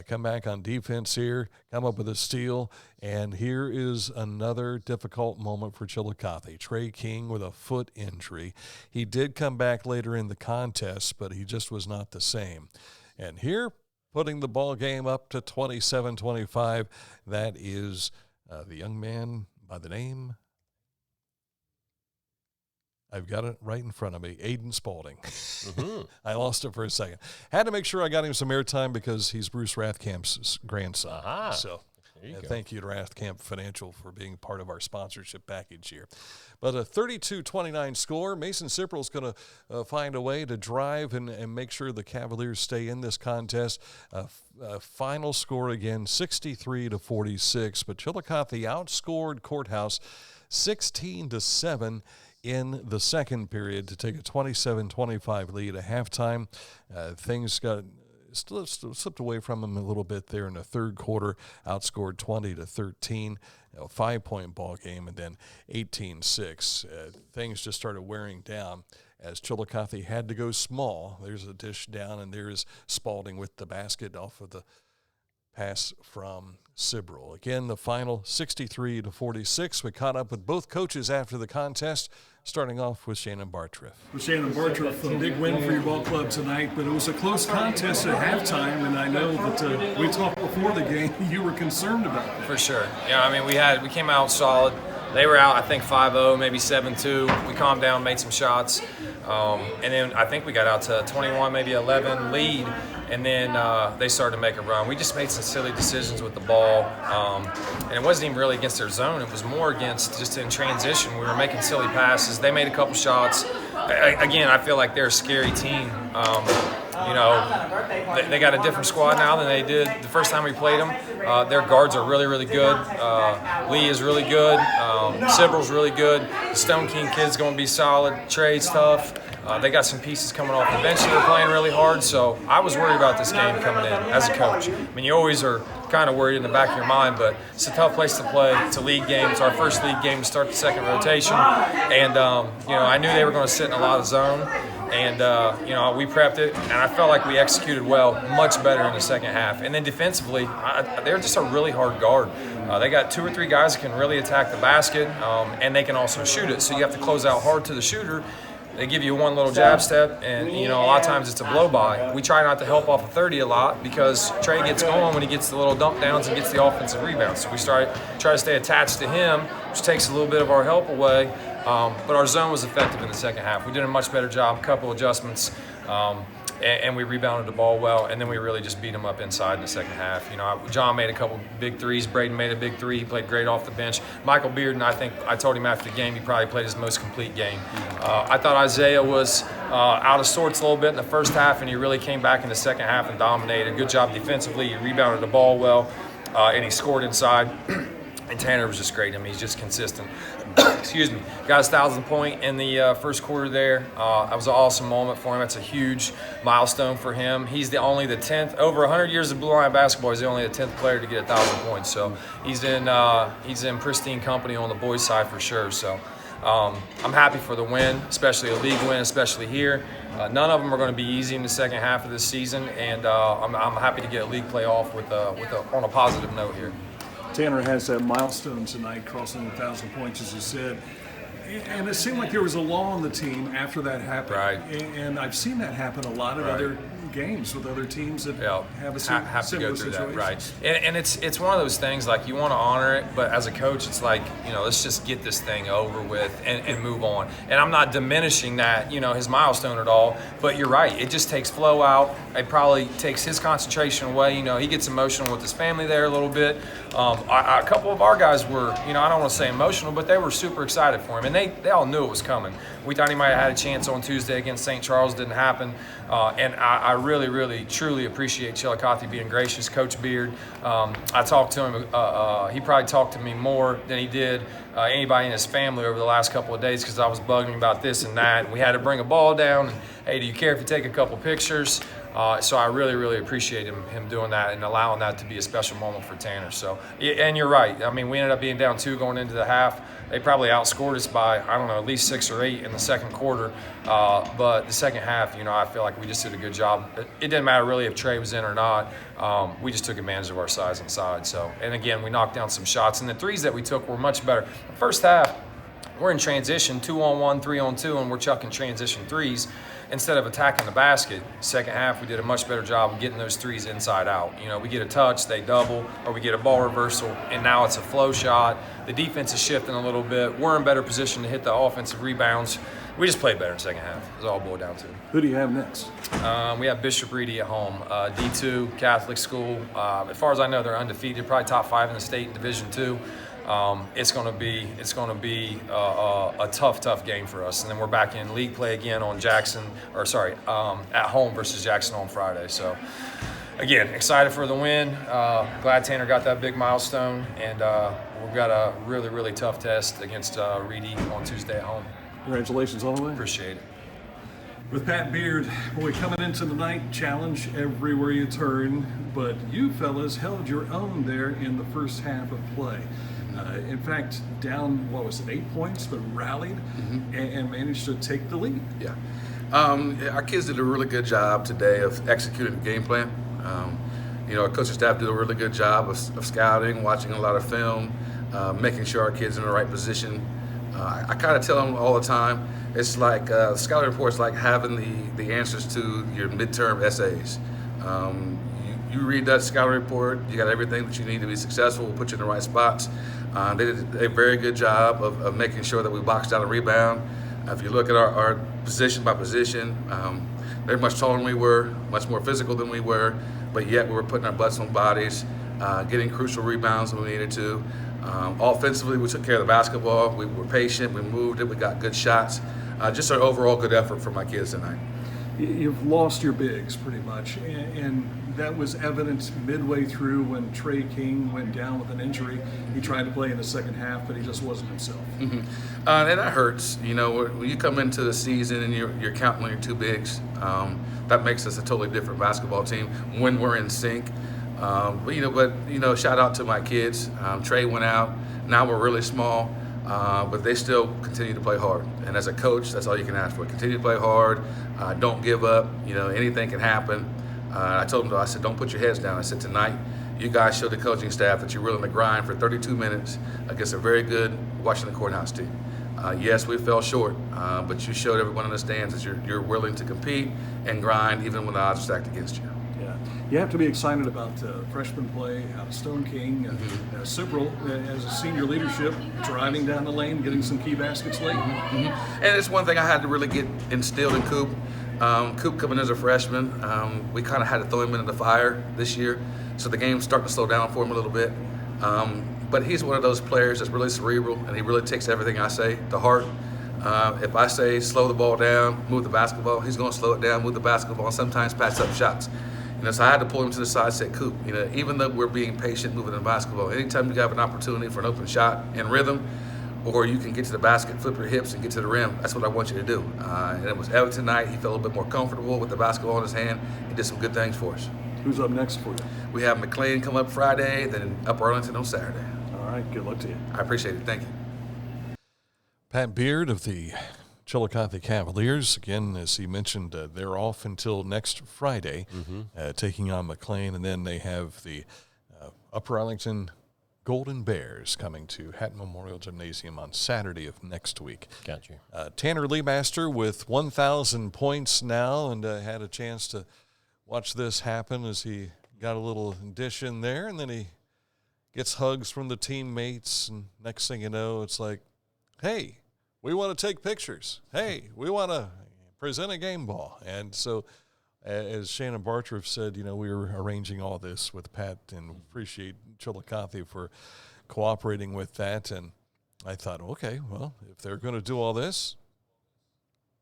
come back on defense here, come up with a steal, and here is another difficult moment for Chillicothe. Trey King with a foot injury. He did come back later in the contest, but he just was not the same. And here, putting the ball game up to 27-25, that is the young man by the name, I've got it right in front of me, Aiden Spalding. Mm-hmm. I lost it for a second. Had to make sure I got him some airtime because he's Bruce Rathcamp's grandson. Aha. So thank you to Rathcamp Financial for being part of our sponsorship package here. But a 32-29 score. Mason Cipril's going to find a way to drive and make sure the Cavaliers stay in this contest. Final score again, 63-46. But Chillicothe outscored Courthouse 16-7 in the second period to take a 27-25 lead at halftime. Things got slipped away from them a little bit there in the third quarter, outscored 20-13, a 5-point ball game, and then 18-6. Things just started wearing down as Chillicothe had to go small. There's a dish down, and there's Spalding with the basket off of the pass from Cibril. Again, the final 63-46. We caught up with both coaches after the contest, starting off with Shannon Bartruff. Shannon Bartruff, a big win for your ball club tonight, but it was a close contest at halftime, and I know that we talked before the game, you were concerned about that. For sure. Yeah, I mean, we came out solid. They were out, I think, 5-0, maybe 7-2. We calmed down, made some shots, and then I think we got out to 21, maybe 11 lead, and then they started to make a run. We just made some silly decisions with the ball, and it wasn't even really against their zone. It was more against just in transition. We were making silly passes. They made a couple shots. Again, I feel like they're a scary team. You know, they got a different squad now than they did the first time we played them. Their guards are really, really good. Lee is really good. Cibril's really good. The Stone King kid's going to be solid. Trey's tough. They got some pieces coming off the bench that are playing really hard, so I was worried about this game coming in as a coach. I mean, you always are kind of worried in the back of your mind, but it's a tough place to play. It's a league game. It's our first league game to start the second rotation, and you know, I knew they were going to sit in a lot of zone, and you know, we prepped it, and I felt like we executed well, much better in the second half. And then defensively, they're just a really hard guard. They got 2 or 3 guys that can really attack the basket, and they can also shoot it, so you have to close out hard to the shooter. They give you one little jab step, and you know, a lot of times it's a blow by. We try not to help off of 30 a lot because Trey gets going when he gets the little dump downs and gets the offensive rebounds. So we try to stay attached to him, which takes a little bit of our help away. But our zone was effective in the second half. We did a much better job, a couple adjustments, and we rebounded the ball well, and then we really just beat them up inside in the second half. You know, John made a couple big threes. Bryden made a big three. He played great off the bench. Michael Bearden, I think I told him after the game, he probably played his most complete game. I thought Isaiah was out of sorts a little bit in the first half, and he really came back in the second half and dominated. Good job defensively. He rebounded the ball well, and he scored inside. And Tanner was just great. I mean, he's just consistent. Excuse me. Got his 1,000th point in the first quarter there. That was an awesome moment for him. That's a huge milestone for him. He's the 10th, over 100 years of Blue Line basketball, he's the only 10th player to get 1,000 points. So he's in pristine company on the boys' side for sure. So I'm happy for the win, especially a league win, especially here. None of them are going to be easy in the second half of this season, and I'm happy to get league play off on a positive note here. Tanner has that milestone tonight, crossing 1,000 points, as you said. And it seemed like there was a lull on the team after that happened. Right. And I've seen that happen a lot of other games with other teams that have a have to go through situation. that, right? And it's one of those things, like, you want to honor it, but as a coach, it's like, you know, let's just get this thing over with and move on. And I'm not diminishing that, you know, his milestone at all, but you're right. It just takes flow out. It probably takes his concentration away. You know, he gets emotional with his family there a little bit. A couple of our guys were, you know, I don't want to say emotional, but they were super excited for him. And they all knew it was coming. We thought he might have had a chance on Tuesday against St. Charles. Didn't happen. And I really, really, truly appreciate Chillicothe being gracious. Coach Beard, I talked to him. He probably talked to me more than he did anybody in his family over the last couple of days because I was bugging him about this and that. And we had to bring a ball down. And, hey, do you care if you take a couple pictures? So I really, really appreciate him doing that and allowing that to be a special moment for Tanner. So, and you're right. I mean, we ended up being down 2 going into the half. They probably outscored us by, I don't know, at least 6 or 8 in the second quarter. But the second half, I feel like we just did a good job. It didn't matter really if Trey was in or not. We just took advantage of our size inside. So, and again, we knocked down some shots. And the threes that we took were much better. The first half, we're in transition, 2-on-1, 3-on-2, and we're chucking transition threes instead of attacking the basket. Second half, we did a much better job of getting those threes inside out. We get a touch, they double, or we get a ball reversal, and now it's a flow shot. The defense is shifting a little bit. We're in better position to hit the offensive rebounds. We just played better in the second half. That's all it boiled down to. Who do you have next? We have Bishop Reedy at home, D2 Catholic school. As far as I know, they're undefeated, probably top 5 in the state in Division II. It's going to be a tough game for us. And then we're back in league play again on at home versus Jackson on Friday. So, again, excited for the win. Glad Tanner got that big milestone. And we've got a really, really tough test against Reedy on Tuesday at home. Congratulations all the way. Appreciate it. With Pat Beard, boy, coming into the night, challenge everywhere you turn, but you fellas held your own there in the first half of play. In fact, down, 8 points, but rallied and managed to take the lead. Yeah. Our kids did a really good job today of executing the game plan. Our coaching staff did a really good job of scouting, watching a lot of film, making sure our kids are in the right position. I kind of tell them all the time, it's like scouting reports like having the answers to your midterm essays. You read that scouting report, you got everything that you need to be successful, we'll put you in the right spots. They did a very good job of making sure that we boxed out a rebound. If you look at our position by position, they're much taller than we were, much more physical than we were, but yet we were putting our butts on bodies, getting crucial rebounds when we needed to. Offensively, we took care of the basketball. We were patient, we moved it, we got good shots. Just an overall good effort from my kids tonight. You've lost your bigs pretty much, and that was evident midway through when Trey King went down with an injury. He tried to play in the second half, but he just wasn't himself. And that hurts. When you come into the season and you're counting on your 2 bigs, that makes us a totally different basketball team when we're in sync. But shout out to my kids. Trey went out. Now we're really small. But they still continue to play hard. And as a coach, that's all you can ask for. Continue to play hard. Don't give up. Anything can happen. I told them, I said, don't put your heads down. I said, tonight, you guys showed the coaching staff that you're willing to grind for 32 minutes against a very good Washington Courthouse team. Yes, we fell short, but you showed everyone in the stands that you're willing to compete and grind even when the odds are stacked against you. Yeah, you have to be excited about freshman play out of Stone King. Cipral, as a senior leadership, driving down the lane, getting some key baskets late. And it's one thing I had to really get instilled in Coop. Coop coming as a freshman, we kind of had to throw him into the fire this year, so the game's starting to slow down for him a little bit. But he's one of those players that's really cerebral, and he really takes everything I say to heart. If I say slow the ball down, move the basketball, he's going to slow it down, move the basketball, and sometimes pass up shots. So I had to pull him to the side and say, Coop, even though we're being patient moving the basketball, anytime you have an opportunity for an open shot in rhythm, or you can get to the basket, flip your hips, and get to the rim, that's what I want you to do. And it was evident tonight. He felt a little bit more comfortable with the basketball in his hand. He did some good things for us. Who's up next for you? We have McLean come up Friday, then Upper Arlington on Saturday. All right, good luck to you. I appreciate it. Thank you. Pat Beard of the Chillicothe Cavaliers, again, as he mentioned, they're off until next Friday, taking on McLean, and then they have the Upper Arlington Golden Bears coming to Hatton Memorial Gymnasium on Saturday of next week. Got you. Tanner Lemaster with 1,000 points now, and had a chance to watch this happen as he got a little dish in there, and then he gets hugs from the teammates, and next thing you know, it's like, hey, we want to take pictures. Hey, we want to present a game ball. And so, as Shannon Bartruff said, we were arranging all this with Pat, and appreciate Chillicothe for cooperating with that. And I thought, okay, well, if they're going to do all this,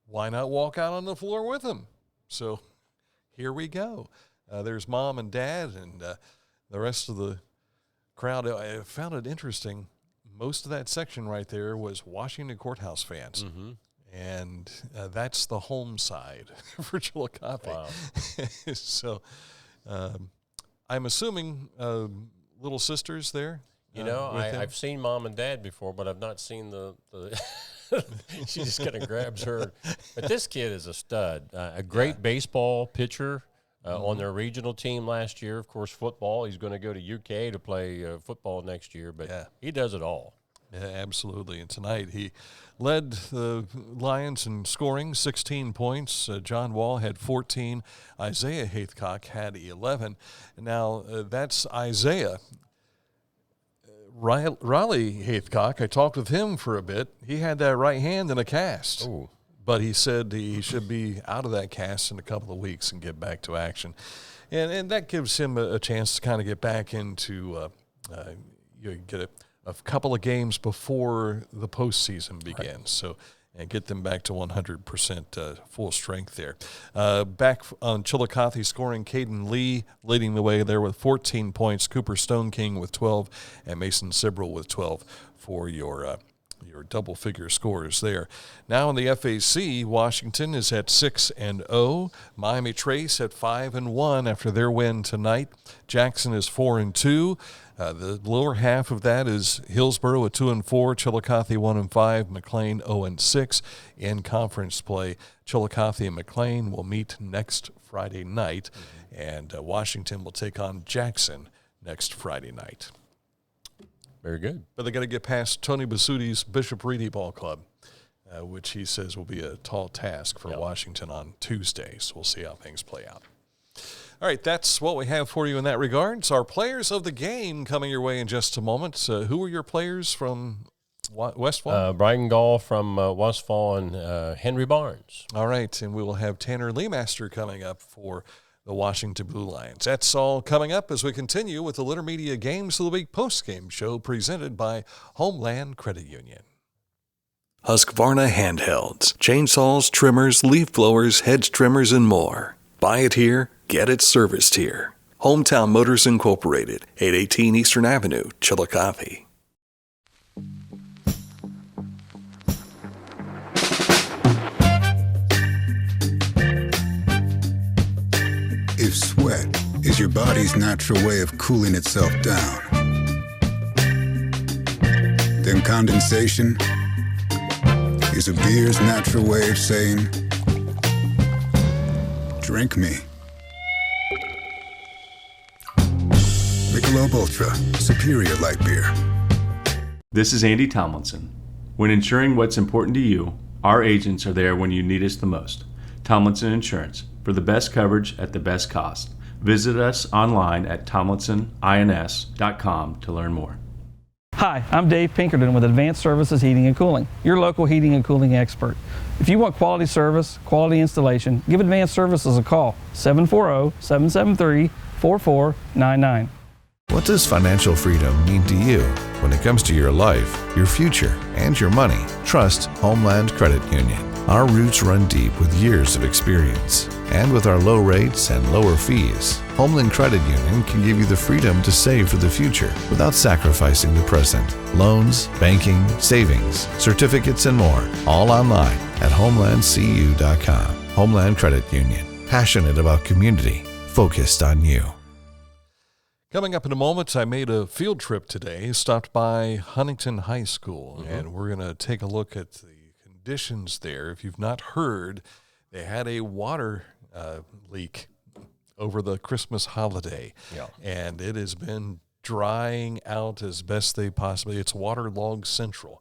why not walk out on the floor with them? So here we go. There's Mom and Dad and the rest of the crowd. I found it interesting. Most of that section right there was Washington Courthouse fans. Mm-hmm. And that's the home side for Chillicothe. Wow. So I'm assuming little sisters there. You know, I've seen Mom and Dad before, but I've not seen the she just kind of grabs her. But this kid is a stud. A great baseball pitcher on their regional team last year. Of course, football. He's going to go to UK to play football next year, but he does it all. Yeah, absolutely. And tonight he led the Lions in scoring, 16 points. John Wall had 14. Isaiah Haithcock had 11. Now, that's Isaiah. Raleigh Haithcock, I talked with him for a bit. He had that right hand in a cast. Ooh. But he said he should be out of that cast in a couple of weeks and get back to action. And that gives him a chance to kind of get back into get a couple of games before the postseason begins. Right. So, and get them back to 100% full strength there. Back on Chillicothe scoring, Caden Lee leading the way there with 14 points, Cooper Stone King with 12, and Mason Sibrel with 12 for your double-figure scores there. Now in the FAC, Washington is at 6-0. Miami Trace at 5-1 after their win tonight. Jackson is 4-2. The lower half of that is Hillsborough at 2-4, Chillicothe 1-5, McLean 0-6 in conference play. Chillicothe and McLean will meet next Friday night, and Washington will take on Jackson next Friday night. Very good. But they got to get past Tony Basuti's Bishop Reedy Ball Club, which he says will be a tall task for Washington on Tuesday. So we'll see how things play out. All right, that's what we have for you in that regard. It's our players of the game coming your way in just a moment. Who are your players from Westfall? Bryden Gall from Westfall and Henry Barnes. All right, and we will have Tanner Lemaster coming up for the Washington Blue Lions. That's all coming up as we continue with the Litter Media Games of the Week postgame show presented by Homeland Credit Union. Husqvarna handhelds, chainsaws, trimmers, leaf blowers, hedge trimmers, and more. Buy it here, get it serviced here. Hometown Motors Incorporated, 818 Eastern Avenue, Chillicothe. If sweat is your body's natural way of cooling itself down, then condensation is a beer's natural way of saying, drink me. Michelob Ultra, superior light beer. This is Andy Tomlinson. When insuring what's important to you, our agents are there when you need us the most. Tomlinson Insurance, for the best coverage at the best cost. Visit us online at tomlinsonins.com to learn more. Hi, I'm Dave Pinkerton with Advanced Services Heating and Cooling, your local heating and cooling expert. If you want quality service, quality installation, give Advanced Services a call, 740-773-4499. What does financial freedom mean to you? When it comes to your life, your future, and your money, trust Homeland Credit Union. Our roots run deep with years of experience. And with our low rates and lower fees, Homeland Credit Union can give you the freedom to save for the future without sacrificing the present. Loans, banking, savings, certificates, and more, all online at homelandcu.com. Homeland Credit Union, passionate about community, focused on you. Coming up in a moment, I made a field trip today, stopped by Huntington High School, and we're going to take a look at the conditions there. If you've not heard, they had a water leak over the Christmas holiday, and it has been drying out as best they possibly. It's waterlogged central.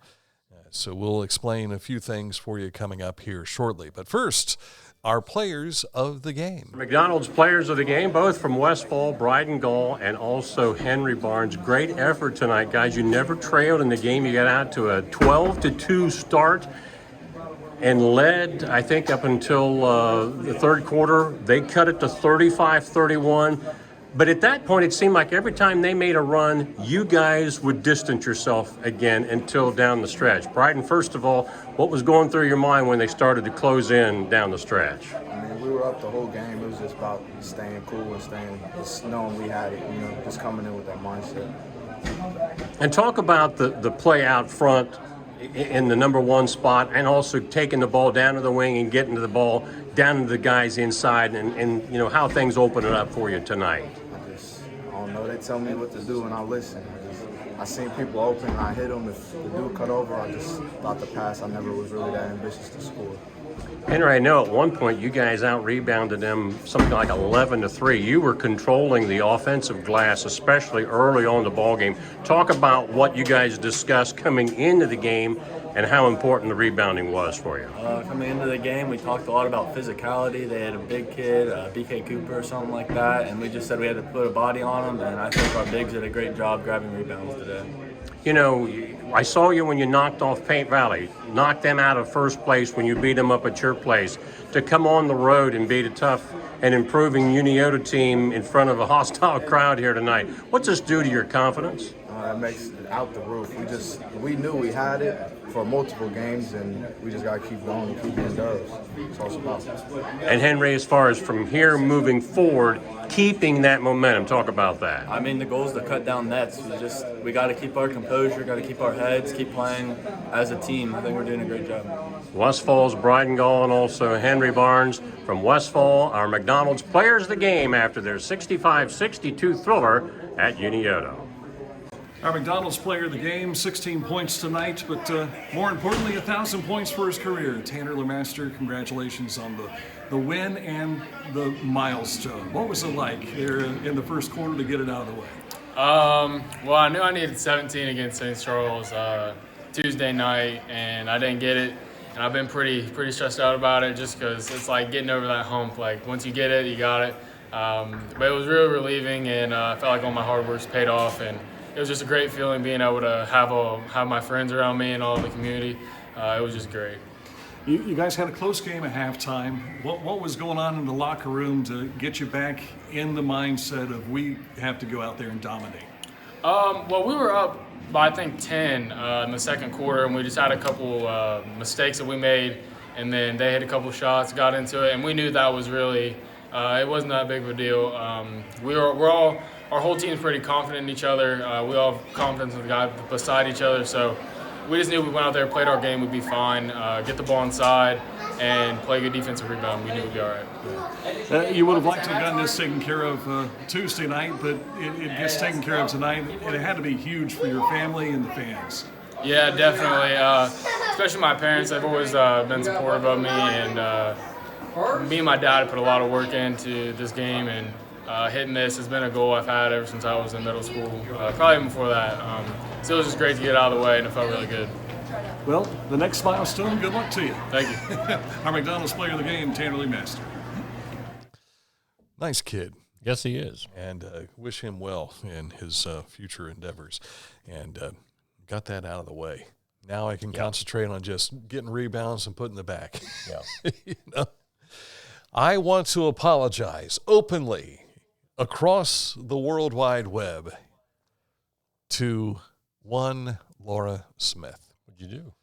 So we'll explain a few things for you coming up here shortly. But first, our players of the game. McDonald's players of the game, both from Westfall, Bryden, Gall, and also Henry Barnes. Great effort tonight, guys. You never trailed in the game. You got out to a 12-2 start and led, I think, up until the third quarter. They cut it to 35-31. But at that point, it seemed like every time they made a run, you guys would distance yourself again until down the stretch. Bryden, first of all, what was going through your mind when they started to close in down the stretch? I mean, we were up the whole game. It was just about staying cool and just knowing we had it, just coming in with that mindset. And talk about the play out front in the number one spot, and also taking the ball down to the wing and getting to the ball down to the guys inside, and how things open it up for you tonight. I don't know. They tell me what to do and I listen. I seen people open and I hit them. If the dude cut over, I just thought the pass. I never was really that ambitious to score. Henry, I know at one point you guys out-rebounded them something like 11-3. You were controlling the offensive glass, especially early on in the ball game. Talk about what you guys discussed coming into the game and how important the rebounding was for you. Coming into the game, we talked a lot about physicality. They had a big kid, BK Cooper or something like that, and we just said we had to put a body on him, and I think our bigs did a great job grabbing rebounds today. I saw you when you knocked off Paint Valley, knocked them out of first place when you beat them up at your place. To come on the road and beat a tough and improving Unioto team in front of a hostile crowd here tonight, what's this do to your confidence? It makes it out the roof. We knew we had it for multiple games, and we just got to keep going and keep getting dubs. That's all it's about. And Henry, as far as from here moving forward, keeping that momentum, talk about that. I mean, the goal is to cut down nets. We got to keep our composure, got to keep our heads, keep playing as a team. I think we're doing a great job. Westfall's Bryden Gall and also Henry Barnes from Westfall, our McDonald's players of the game after their 65-62 thriller at Unioto. Our McDonald's player of the game, 16 points tonight, but more importantly, 1,000 points for his career. Tanner Lemaster, congratulations on the win and the milestone. What was it like there in the first quarter to get it out of the way? Well, I knew I needed 17 against St. Charles Tuesday night, and I didn't get it. And I've been pretty stressed out about it, just because it's like getting over that hump. Like, once you get it, you got it. But it was really relieving, and I felt like all my hard work's paid off, and it was just a great feeling being able to have my friends around me and all the community. It was just great. You guys had a close game at halftime. What was going on in the locker room to get you back in the mindset of we have to go out there and dominate? Well, we were up by, I think, 10 in the second quarter, and we just had a couple mistakes that we made, and then they hit a couple shots, got into it, and we knew that was really it wasn't that big of a deal. Our whole team's pretty confident in each other. We all have confidence in the guy beside each other, so we just knew we went out there, played our game, we'd be fine, get the ball inside, and play good defensive rebound. We knew we'd be all right. You would have liked to have gotten this taken care of Tuesday night, but it gets taken care of tonight, and it had to be huge for your family and the fans. Yeah, definitely. Especially my parents. They've always been supportive of me, and me and my dad put a lot of work into this game, and hit and miss has been a goal I've had ever since I was in middle school, probably even before that. So it was just great to get out of the way, and it felt really good. Well, the next milestone, good luck to you. Thank you. Our McDonald's player of the game, Tanner Lemaster. Nice kid. Yes, he is. And wish him well in his future endeavors. And got that out of the way. Now I can concentrate on just getting rebounds and putting the back. Yeah. I want to apologize openly across the World Wide Web to one Laura Smith. What'd you do?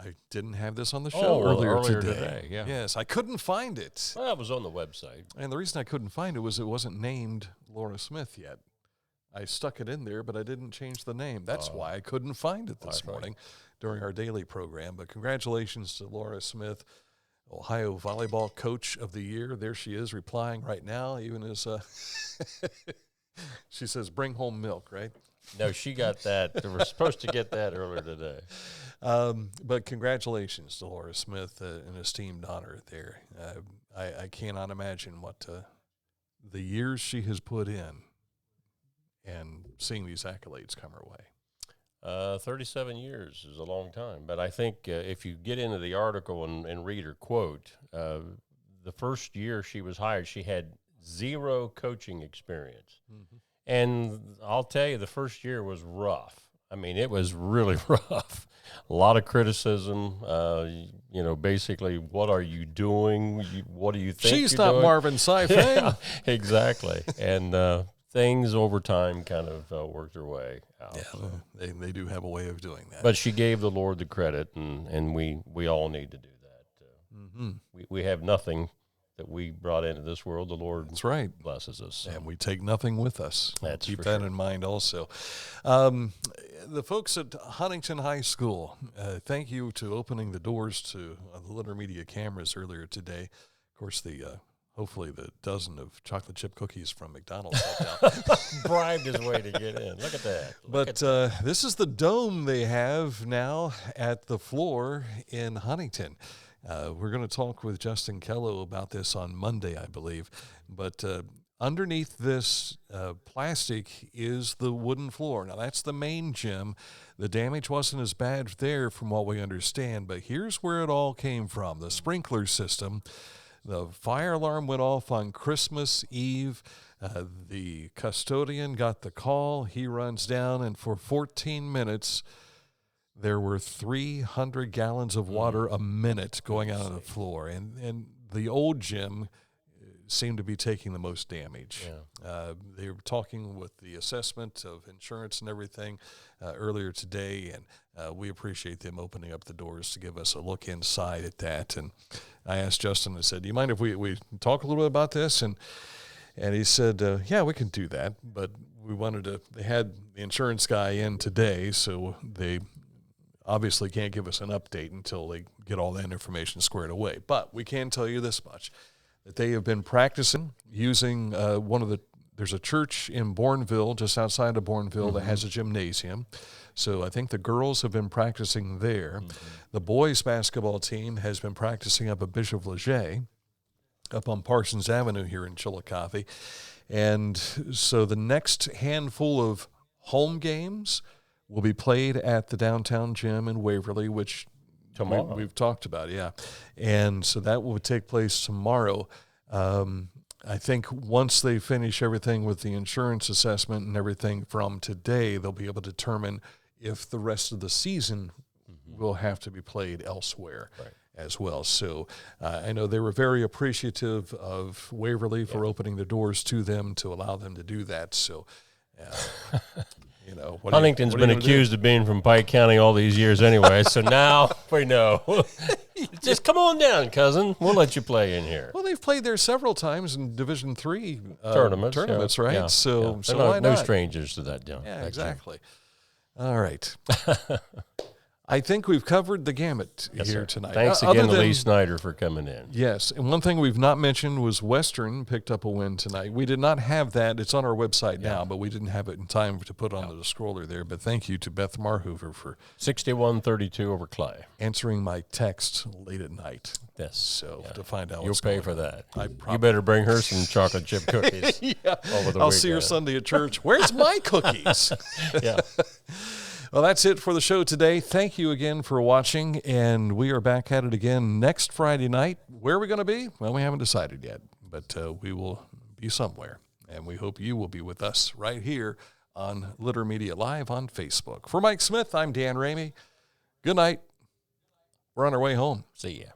I didn't have this on the show earlier today. Yeah. Yes, I couldn't find it. Well, it was on the website. And the reason I couldn't find it was it wasn't named Laura Smith yet. I stuck it in there, but I didn't change the name. That's why I couldn't find it this morning during our daily program. But congratulations to Laura Smith, Ohio Volleyball Coach of the Year. There she is replying right now, even as she says, bring home milk, right? No, she got that. They were supposed to get that earlier today. But congratulations to Laura Smith, an esteemed honor there. I cannot imagine what the years she has put in and seeing these accolades come her way. 37 years is a long time. But I think if you get into the article and read her quote, the first year she was hired, she had 0 coaching experience. Mm-hmm. And I'll tell you, the first year was rough. I mean, it was really rough. A lot of criticism, basically, what are you doing? What do you think She's you're not doing? Marvin Seifert. Yeah, exactly. And things over time kind of worked their way out. Yeah, So. they do have a way of doing that. But she gave the Lord the credit, and we all need to do that. We have nothing that we brought into this world. The Lord That's right. blesses us. And we take nothing with us. That's Keep for that sure. in mind also. The folks at Huntington High School, thank you to opening the doors to the Litter Media cameras earlier today. Of course, hopefully the dozen of chocolate chip cookies from McDonald's helped out. Bribed his way to get in. Look at that. This is the dome they have now at the floor in Huntington. We're going to talk with Justin Kello about this on Monday, I believe. But underneath this plastic is the wooden floor. Now, that's the main gym. The damage wasn't as bad there from what we understand, but here's where it all came from. The sprinkler system. The fire alarm went off on Christmas Eve. The custodian got the call. He runs down, and for 14 minutes, there were 300 gallons of water a minute going out on the floor. And the old gym seemed to be taking the most damage. Yeah. They were talking with the assessment of insurance and everything earlier today, and we appreciate them opening up the doors to give us a look inside at that. And I asked Justin, I said, do you mind if we talk a little bit about this? And he said, yeah, we can do that. But they had the insurance guy in today, so they obviously can't give us an update until they get all that information squared away. But we can tell you this much, that they have been practicing using there's a church in Bourneville, just outside of Bourneville, that has a gymnasium. So I think the girls have been practicing there. The boys basketball team has been practicing up at Bishop Leger, up on Parsons Avenue here in Chillicothe. And so the next handful of home games will be played at the downtown gym in Waverly, which tomorrow we've talked about, yeah. And so that will take place tomorrow. I think once they finish everything with the insurance assessment and everything from today, they'll be able to determine if the rest of the season will have to be played elsewhere as well. So I know they were very appreciative of Waverly for opening the doors to them to allow them to do that. So, Huntington's been accused of being from Pike County all these years anyway, so now we know. Just come on down, cousin. We'll let you play in here. Well, they've played there several times in Division III tournaments, right? Yeah, so They're why not? No strangers to that. Yeah, exactly. All right. I think we've covered the gamut here tonight. Thanks again to Lee Snyder for coming in. Yes, and one thing we've not mentioned was Western picked up a win tonight. We did not have that. It's on our website now, but we didn't have it in time to put on the scroller there. But thank you to Beth Marhoover for 61-32 over Clay. Answering my text late at night. Yes. So to find out You'll what's pay going for on. that. You better bring her some chocolate chip cookies over the I'll see her Sunday at church. Where's my cookies? Yeah. Well, that's it for the show today. Thank you again for watching, and we are back at it again next Friday night. Where are we going to be? Well, we haven't decided yet, but we will be somewhere, and we hope you will be with us right here on Litter Media Live on Facebook. For Mike Smith, I'm Dan Ramey. Good night. We're on our way home. See ya.